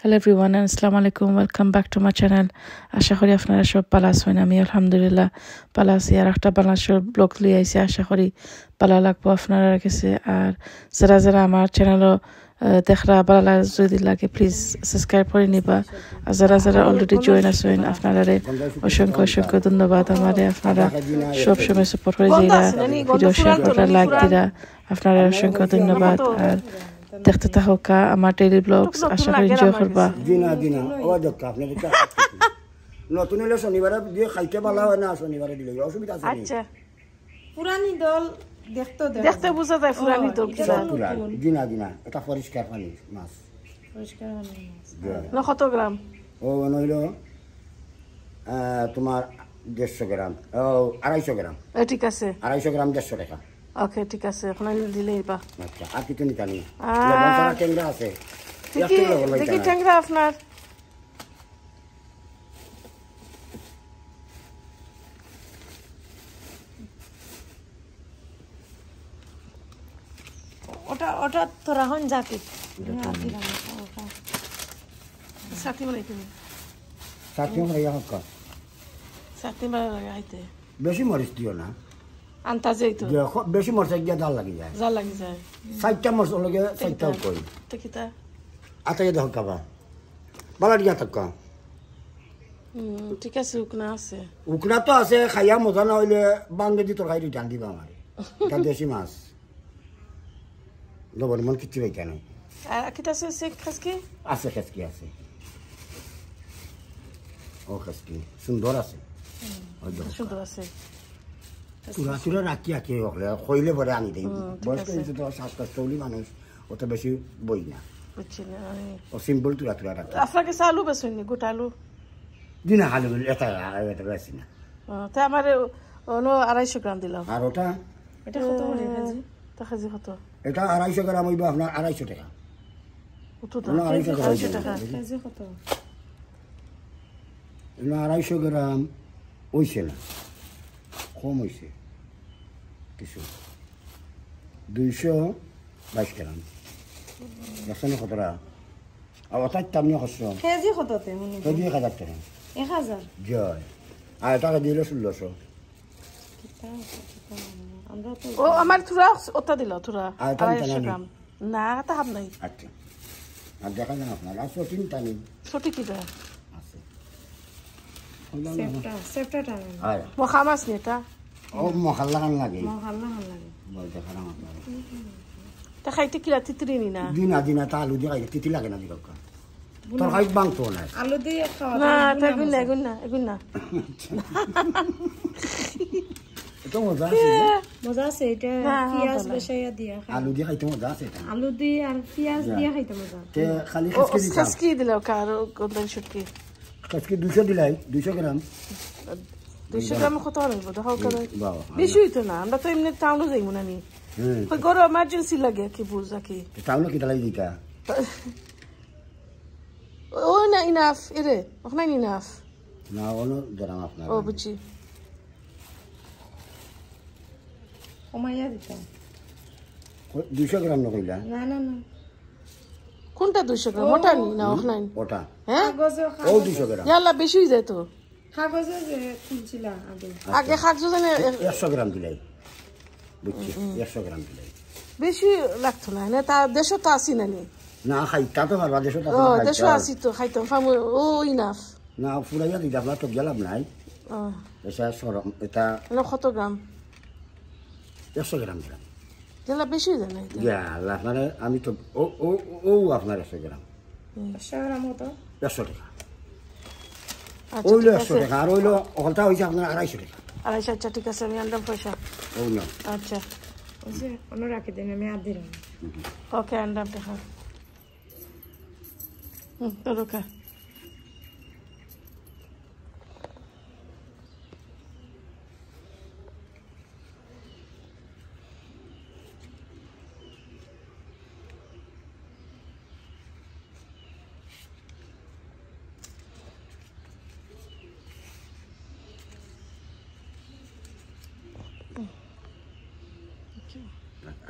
Hello everyone, আসসালামু আলাইকুম। Welcome back to my channel. আশা করি আপনারা সব ভালো আছেন। আমি আলহামদুলিল্লাহ ভালো আছি। আর একটা বাংলাদেশের ব্লগ লিয়ে আইছি, আশা করি ভালো লাগবো আপনারা কাছে। আর যারা যারা আমার চ্যানেলও দেখরা ভালো যদি লাগে প্লিজ সাবস্ক্রাইব করে নিবা। আর যারা যারা অলরেডি জয়েন আছেন আপনারা অসংখ্য অসংখ্য ধন্যবাদ। আমারে আপনারা সবসময় সাপোর্ট করে যাইরা ভিডিও শেয়ার করা, লাইক দিরা, আপনারা অসংখ্য ধন্যবাদ। আর দেখতে থাকা আমার ডেইলি ব্লগস, আশা করি এনজয় করবা। দিনা ও দেখো আপনি নতুন হলে শনিবারে দিয়ে খাইতে ভালো হয় না, শনিবারে দিলে অসুবিধা আছে। আচ্ছা, পুরানি দল দেখতে বোঝা যায় পুরানি দল দিনা এটা পরিষ্কার পানি মাছ, পরিষ্কার না কত গ্রাম? ও নইল তোমার 150 গ্রাম, ও 250 গ্রাম। ঠিক আছে, 250 গ্রাম 150 টাকা। ওকে ঠিক আছে, এখন দিলেই বা। আচ্ছা, আর কিছু নিতে নি? লবণ ছাড়া ট্যাংরা আছে? দেখি ট্যাংরা আপনার। ওটা তোরা হন জাতি সাথী মানে তুমি সাথী মানে ইয়াকা সাথী মানে আইতে বেশি মরিচ দিও না, আন্তাজেই তো বেশি মরিচ দিয়ে জাল লাগি যায়, জাল লাগি যায়। 4টা মরিচ লগে 4টাও কই তো কিতা আতাই দেখ কাবা বালা দিয়া থাকা। ঠিক আছে, উকনা আছে, উকনা তো আছে, খাইয়া মজা না হইলে বাঙ্গে দি তরকারি টান দিবা আমার। এটা দেশি মাছ, লবণ মন কিছু হইতা নাই। আর কিতা আছে? খাসকি আছে, খেসকি আছে, ও খেসকি সুন্দর আছে, সুন্দর আছে। চূড়া চূড়া রাখি রাখি হলে খইলে পরে আনি দিই। বয়স্ক হয়েছে তো, শ্বাসকষ্টলি মানুষ, অত বেশি বই না, বুঝছি না। ও সিম্পল চূড়া চূড়া রাখি। আপনার কাছে আলু বেসনি? গোটা আলু দিনা আলু এটা এটা বেশি না। তা আমার 250 গ্রাম দিলাম। আর ওটা এটা কত করে কেজি? তা কেজি কত? এটা 250 গ্রাম হইব আপনার 250 টাকা। কত দাম? 250 টাকা কেজি কত? 250 গ্রাম হইছে না, কম হয়েছে কিছু, 222 গ্রাম। দেখছেন কতটা? আর ওটার দামনি হচ্ছ কেজি কততে? কেজি 1000 টাকা। 1000? জয়। আর টাকা দিলে 1600। ও আমার থুরা ওটা দিল, থুরা আর 250 গ্রাম। না তা হাব নাই। আচ্ছা, আর দেখা যান আপনার আর 3টা নিন সঠিক কিটা আছে। সেফটা টাকা আর মখা মাছ নি এটা? ও মশলা কান লাগে, মহল্লা হল লাগে। বল দেখালাম আপনার। তা খাইতে কিরা তিতরি নি না? দিনা দিনা তা আলু দিয়ে খাই তিতি লাগে না দিক তরকারি বাংতো না। আলু দিয়ে খাওয়া না তা এগুন না এটা মজা আছে, মজা আছে। এটা পেঁয়াজ বেশাইয়া দিয়া খাই, আলু দিয়ে খাইতে মজা আছে। এটা আলু দিয়ে আর পেঁয়াজ দিয়ে খাইতে মজা। তে খালি ও খেসকি দিতাম। খাসকি দিল কার গন্ডন শুটকি? খেসকি 200 দিলাই, 200 গ্রাম। 200 গ্রাম কত হইব দেখো কেন? বাবা বেশি হইতো না, আমরা তো এমনি টাউনে যাইব না নি। ওই গরো এমার্জেন্সি লাগে কি বুঝা কি? তাহলে কি তালাই দিতা? ও না ইনাফ এরে ওখানে ইনাফ। না ওনো গ্রাম আপনার। ও বুঝছি। কমাইয়া দিতাম। 200 গ্রাম না কইলা? না না না, কোনটা 200 গ্রাম? ওটা নি না ওখানে? ওটা হ্যাঁ কাগজে ও 200 গ্রাম। ইয়াল্লা বেশি হয়ে যায় তো। কাগজে যে খুলছিলা আগে আগে খাকছো জানে 100 গ্রাম দিলাই, বুঝছি 100 গ্রাম দিলাই। বেশি লাগতো না, না তা দেশও তো আসি না নি। না খাইতা তো পারবা, দেশো ও দেশও আসি তো খাইতাম ফাম। ও ইনাফ না ফুরাইয়া দিতে আপনার তো গেলাম নাই। এটা সরম, এটা না কত গ্রাম? 100 গ্রাম দিলাম। ইয়াল্লা বেশি হয়ে যায় না? ইয়া আল্লাহ, মানে আমি তো ও ও ও আপনার 100 গ্রাম, 100 গ্রাম মতো 100 টাকা। আচ্ছা ওইলো ঠিক 100 আছে, টাকা, আর ওইলো ওখানটা হয়েছে আপনার 250 টাকা। 250। আচ্ছা ঠিক আছে, আমি আনলাম পয়সা। ওই না আচ্ছা ওই যে অন্য রাখি দেন, আমি আর দিলাম। ওকে আনলাম টাকা। তো খা।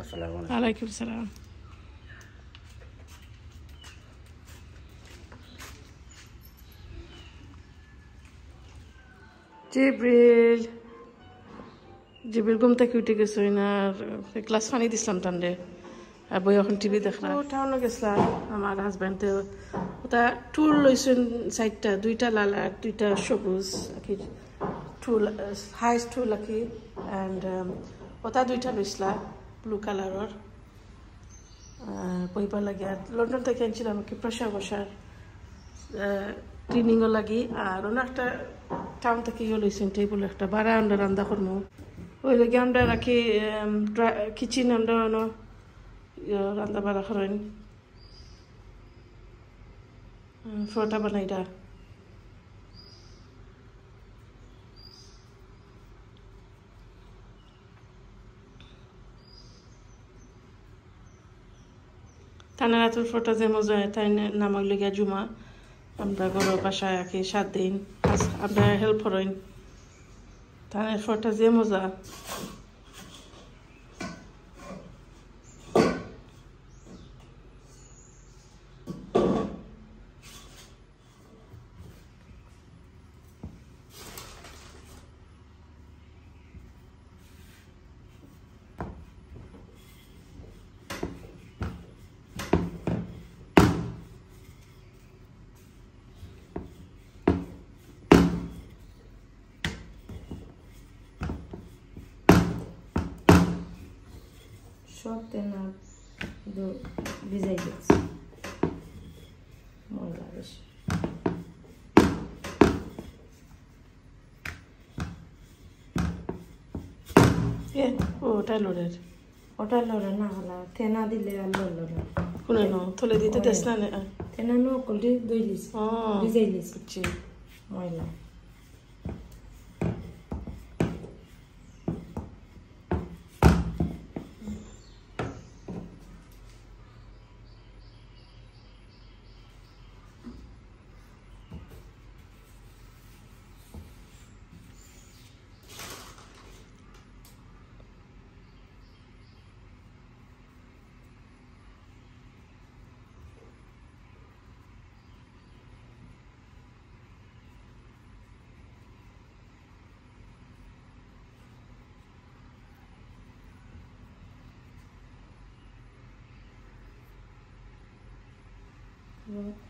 আসসালামু আলাইকুম। ওয়ালাইকুম সালাম। জিব্রিল ঘুম থেকে উঠে গেছে না ক্লাস ফানি দিছিলাম টান্ডে আর বই এখন টিভি দেখলাম টাউনে গেছিলাম আমার হাজব্যান্ডে ওটা টুল লইছেন চারটা দুইটা লাল আর দুইটা সবুজ টুল হাইস্ট টুল আকি অ্যান্ড ওটা দুইটা লইছিলা ব্লু কালারের বইবার লাগে আর লন্ডন থেকে আনছিলাম কি প্রেশার বসার ক্লিনিংও লাগি আর অন্য একটা টাউন থেকে ইয়ে লইছেন টেবিল একটা বাড়া আমরা রান্না করবো ওই লগে আমরা রাখি কিচেন আমরা রান্না বাড়া করেন ফ্রোটা বানাইরা তানারা তোর ফোটা যে মজা হয় তাই নাম হইল গিয়া জুমা আমরা ঘরের বাসায় আঁকি 7 দিন আমরা হেল্প করেন তানের ফোটা যে মজা সব তেনা ভিজাই দিচ্ছি ময়লা বেশি ওটা লোডের ওটা লড়ে না হলা তেনা দিলে আর লড়লো না কোনে নো থলে দিতে দেশ না তেনা নো কলটি দই লিস ভিজাই লিস ময়লা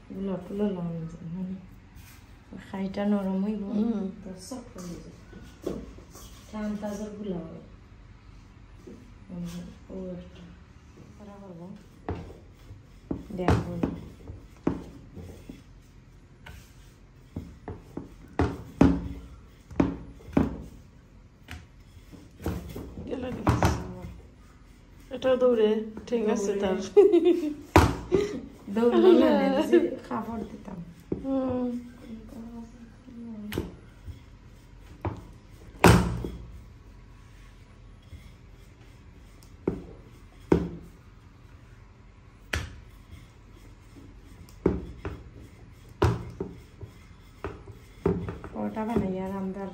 গুলো খাইটা নরম হইব সফট হয়ে যাবে ঠান্ডা গুলা ও একটা করা করবো দেখবো এটা দৌড়ে ঠিক আছে তার দৌড়লে খাবার দিতাম ওটা বানাই আর আমদার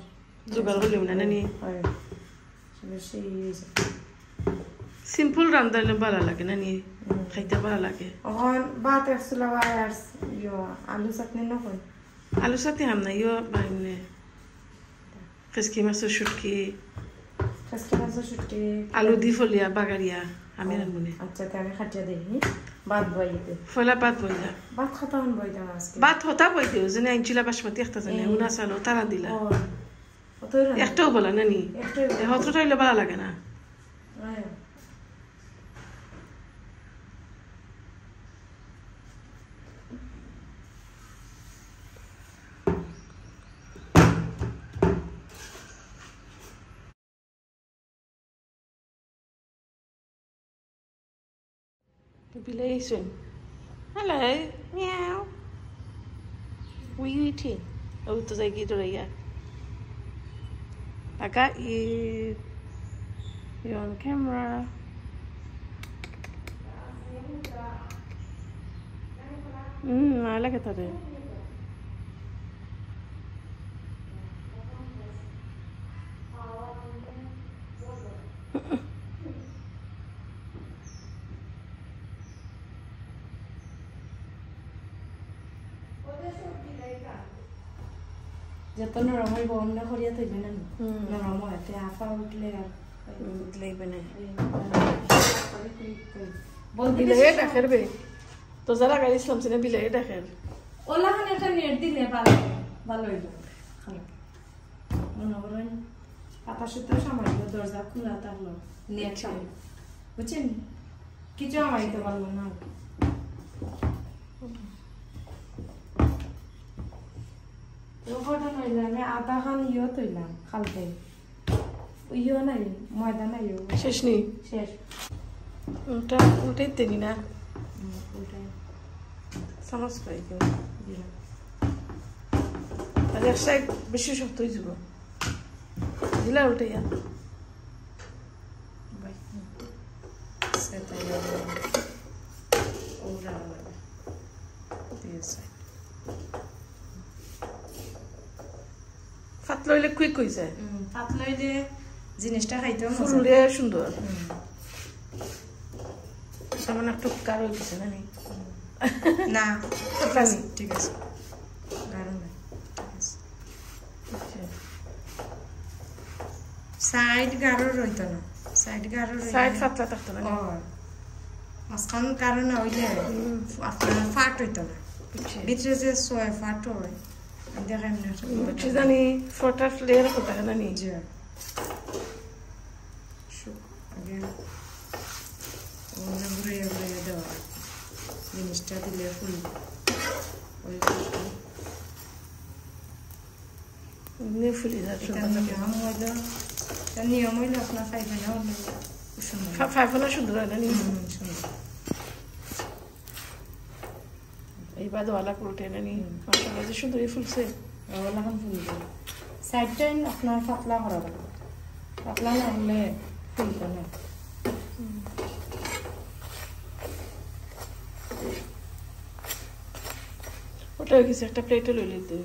জোগাড় করলাম না নি বেশি সিম্পল রান্ধালে ভালো লাগে না নি খাইতে ভালো লাগে এখন ভাত আসছিল আর আলু চাটনি নকর আলু সাথে হাম না ইয়ে মানে খেসকি মাছের শুটকি আলু দি ফলিয়া বাগারিয়া আমি রান্ধবনি আচ্ছা আমি খাটিয়া দিই ভাত বই দে ফলা ভাত বইলা ভাত খাতা হন বই দাও আজকে ভাত হতা বই দেও জেনে আইনছিলা বাসমতি একটা জানে উনা চালো তারা দিলা একটাও বলা না নি হতটা হইলে ভালো লাগে না Bilation. Hello. Meow. What are you eating? Oh, to say get it. I got you. You're on camera. I like it today. যত নরম হইব অন্য করিয়া থইবে না নরম হয় তে আপা উঠলে আর উঠলেইবে না বলতে বিলাই ডাকের বে তো যারা গাড়ি ইসলাম সিনে বিলাই ডাকের ওলা খান একটা নেট দিলে ভালো ভালো হইব মনে করেন পাতা সুতো সামাইল দরজা খোলা থাকলো নেট চাই বুঝছেন কিছু আমাইতে পারলো না ঘটনা হইলে আমি আধা খান ইয়ে তৈলাম খালতে ইয়ে নাই ময়দা নাই শেষ নি শেষ ওটাই তেনি না ওটাই চামচ পাই কেউ দিলাম আর এক সাইড বেশি শক্ত হয়ে যাব দিলা উল্টাইয়া পাতলা হইলে কুইক হয়ে যায় পাতলা হইলে জিনিসটা খাইতেও ফুললে সুন্দর তেমন একটু কারো দিছে না নি না পাতলা নি ঠিক আছে গাঢ় না সাইড গাঢ় রইতো না সাইড গাঢ় সাইড পাতলা থাকতো না মাঝখান কারণে হইলে আপনার ফাট হইতো না ভিতরে যে সোয়া ফাট হয় দেখাই না বুঝছি জানি ফটা ফ্লেয়ার কোথায় না নি যে আগে ঘুরে ঘুরে দেওয়া জিনিসটা দিলে ফুল এমনি ফুলি যাচ্ছে নিয়ম হইলে আপনার খাইবে না সুন্দর ফাইফলা সুন্দর হয় না নি সুন্দর এইবার দোয়ালা করতে না নি মাশাআল্লাহ যে সুন্দর ফুলছে ওলা খান ফুল দেবে সাইডটা আপনার পাতলা করা লাগবে পাতলা না হলে ফুলবে না ওটা কিছু একটা প্লেটে লই লিতে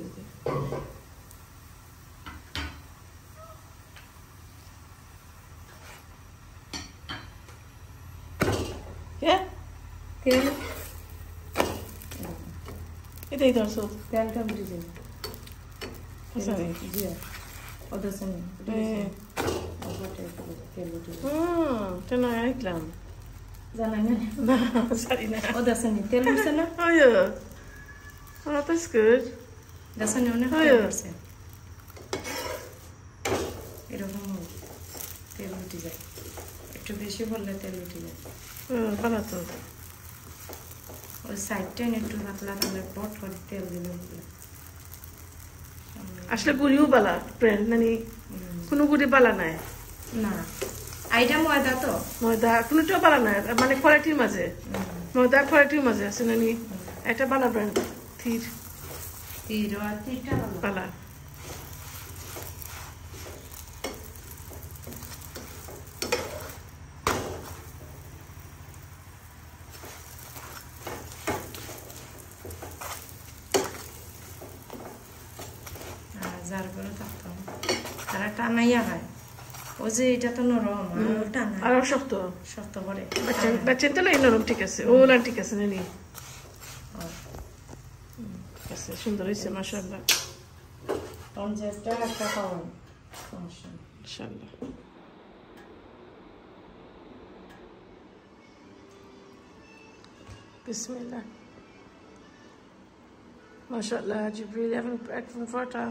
কে তেল এটাই ধরছো তেলটা বুঝে যাবে সরি জি ওদের সঙ্গে তেল না আইলাম জানা না না সরি না ওদের সঙ্গে তেল উঠছে না আয়ো that's good ওদের সঙ্গে অনেক হয়। তেল উঠছে এরকম তেল উঠে যায় একটু বেশি বললে তেল উঠে যায় বানাতো ওই সাইডটা একটু পাতলা তাহলে পট করে তেল দিলে আসলে গুড়িও বালা ব্র্যান্ড মানে কোনো গুড়ি বালা নাই না আইটা ময়দা তো ময়দা কোনোটাও বালা নাই মানে কোয়ালিটির মাঝে ময়দা কোয়ালিটির মাঝে আছে নানি এটা বালা ব্র্যান্ড থির তিরটা ভালো বালা যার করে থাকতাম তারা টানাইয়া খায় ও যে এটা তো নরম টানা আরো শক্ত শক্ত করে বাচ্চা তো লাই নরম ঠিক আছে ও না ঠিক আছে নানি ঠিক আছে সুন্দর হয়েছে মাশাআল্লাহ পঞ্চাশটা একটা খাওয়ান সমস্যা নেই। ইনশাআল্লাহ বিসমিল্লাহ মাশাআল্লাহ জিবরিল এখন ফটা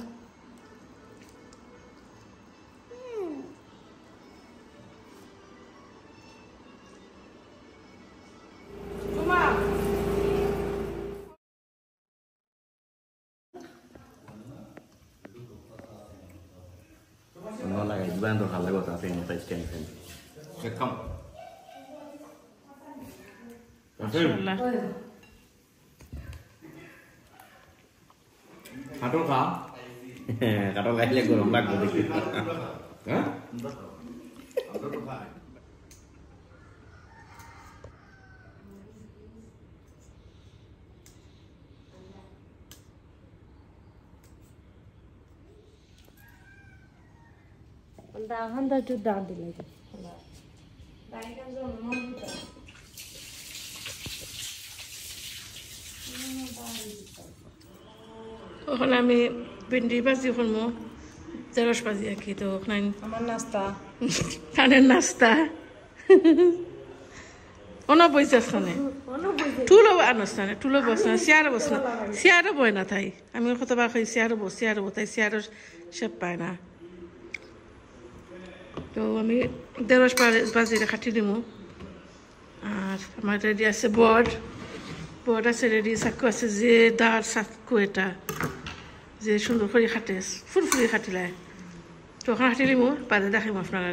nó là cái ban đầu hẳn là gọi là phèn phải chèn phèn sẽ không মাশাআল্লাহ কাটো খা কাটো খাইলে গরম লাগবে দেখি হ্যাঁ দাহান দা একটু দাঁড় দিলে তখন আমি ভিন্ডি ভাজি করবো জেরস ভাজি আর কি তো ওখানে আমার নাস্তা ধানের নাস্তা অনো বইছে স্থানে টুলো আনস্থানে টুলো বসনা চেয়ারে বসনা চেয়ারে বই না তাই আমি কতবার খাই চেয়ারে বো তাই চেয়ারের শেপ পায় না তো আমি দেড়শ বাজিরে খাটি দিমু আর আমার রেডি আছে বড় আছে রেডি চাকু আছে যে দাঁড় চাকু এটা যে সুন্দর করে খাটে ফুরফুরি খাটিলায় তো ওখানে খাটি দিমু বাদে দেখিম আপনারা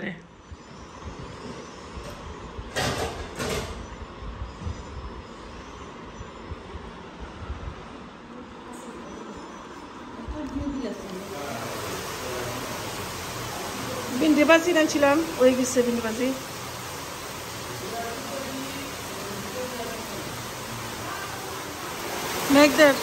ভিন্ডি ভাজি রাঁধছিলাম ওই গেছে ভিন্ডি ভাজি মেঘদের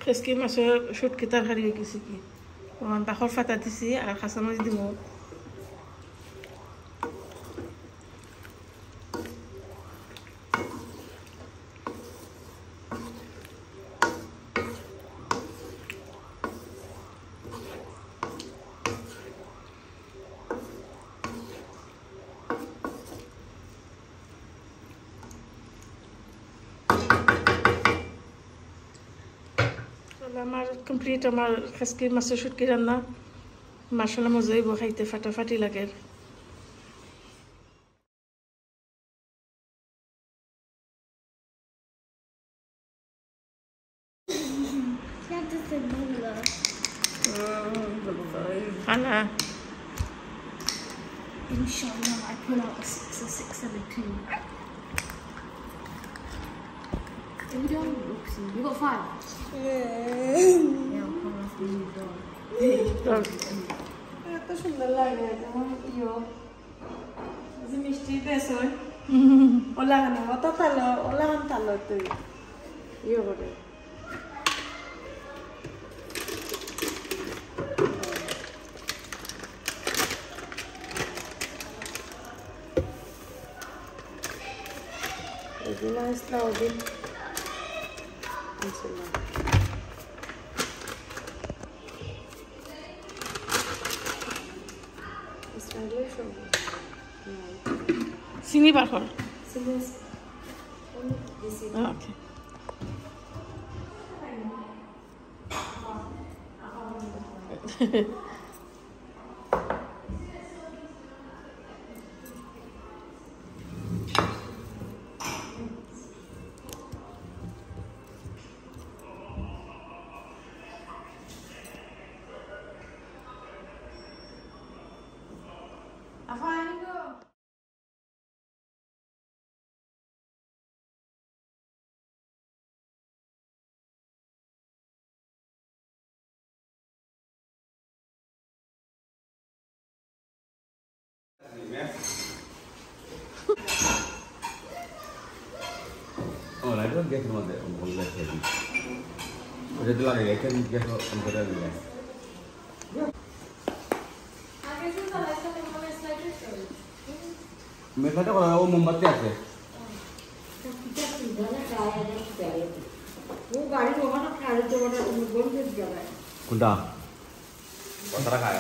খেসকি মাছের শুটকি তরকারি হয়ে গেছে কি বাখর ফাটা দিছি আর কাঁচামরিচ দিব আমার কমপ্লিট আমার খাসকি মাছের শুটকি রান্না মাসালা মজা হইব খাইতে ফাটাফাটি লাগে খানা Inshallah, I pull out a 6 or 672. Have you done boxing? You got 5? Yeah, I'll come after you done. এত সুন্দর লাগে যেমন ইয়ো যে মিষ্টি দেশ হয় ওলাগানো অত তালো ওলাগান তালো তুই ইয়ে করে Odina isla odin. Bismillah. Israeli show. চিনি বাখর Silas. Okay Oh, I don't get one that on that heavy. But it's like I can get on the other line. মেথাটা করা ও মোমবাতি আছে কোনটা কথাটা খায়